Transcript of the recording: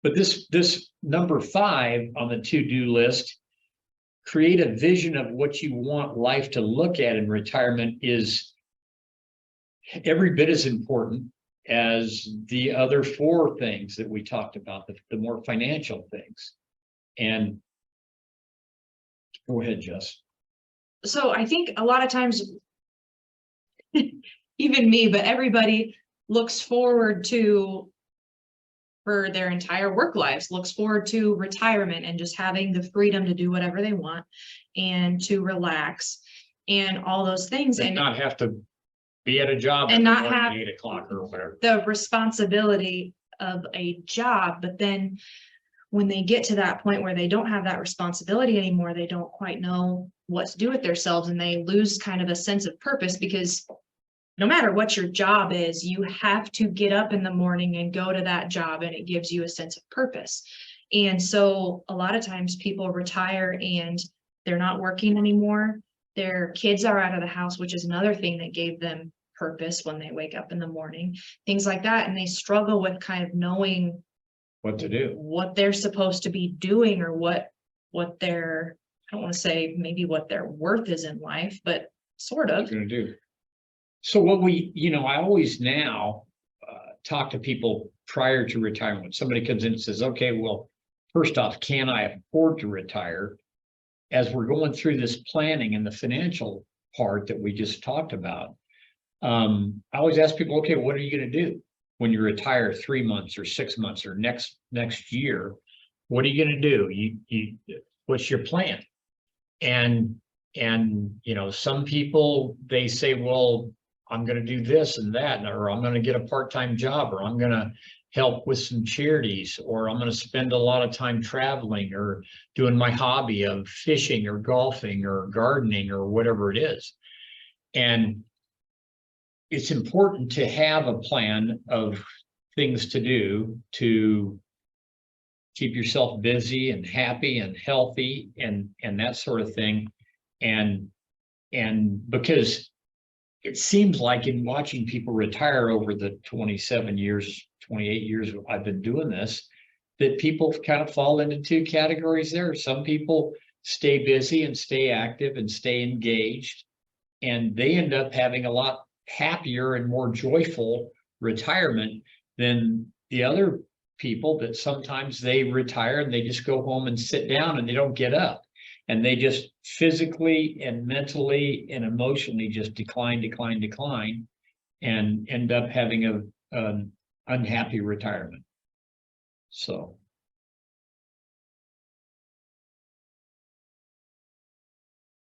But this number 5 on the to-do list, create a vision of what you want life to look at in retirement, is every bit as important as the other 4 things that we talked about, the more financial things. And go ahead, Jess. So I think a lot of times, even me, but everybody looks forward to, for their entire work lives, looks forward to retirement and just having the freedom to do whatever they want and to relax and all those things, and not have to be at a job and not at have 8 o'clock or whatever. the responsibility of a job. But then when they get to that point where they don't have that responsibility anymore, they don't quite know what to do with themselves, and they lose kind of a sense of purpose, because no matter what your job is, you have to get up in the morning and go to that job, and it gives you a sense of purpose. And so a lot of times people retire and they're not working anymore. Their kids are out of the house, which is another thing that gave them purpose when they wake up in the morning, things like that. And they struggle with kind of knowing What to do, what they're supposed to be doing, or what their, I don't want to say maybe what their worth is in life, but sort what of. you're going to do. So what we, I always now talk to people prior to retirement. When somebody comes in and says, okay, well, first off, can I afford to retire? As we're going through this planning and the financial part that we just talked about, I always ask people, okay, what are you going to do when you retire 3 months or 6 months or next year? What are you going to do? You what's your plan? And some people, they say, well, I'm going to do this and that, or I'm going to get a part-time job, or I'm going to help with some charities, or I'm going to spend a lot of time traveling or doing my hobby of fishing or golfing or gardening or whatever it is. And it's important to have a plan of things to do to keep yourself busy and happy and healthy and that sort of thing. And because it seems like, in watching people retire over the 27 years, 28 years I've been doing this, that people kind of fall into 2 categories there. Some people stay busy and stay active and stay engaged, and they end up having a lot happier and more joyful retirement than the other people that sometimes they retire and they just go home and sit down and they don't get up. And they just physically and mentally and emotionally just decline, and end up having an unhappy retirement. So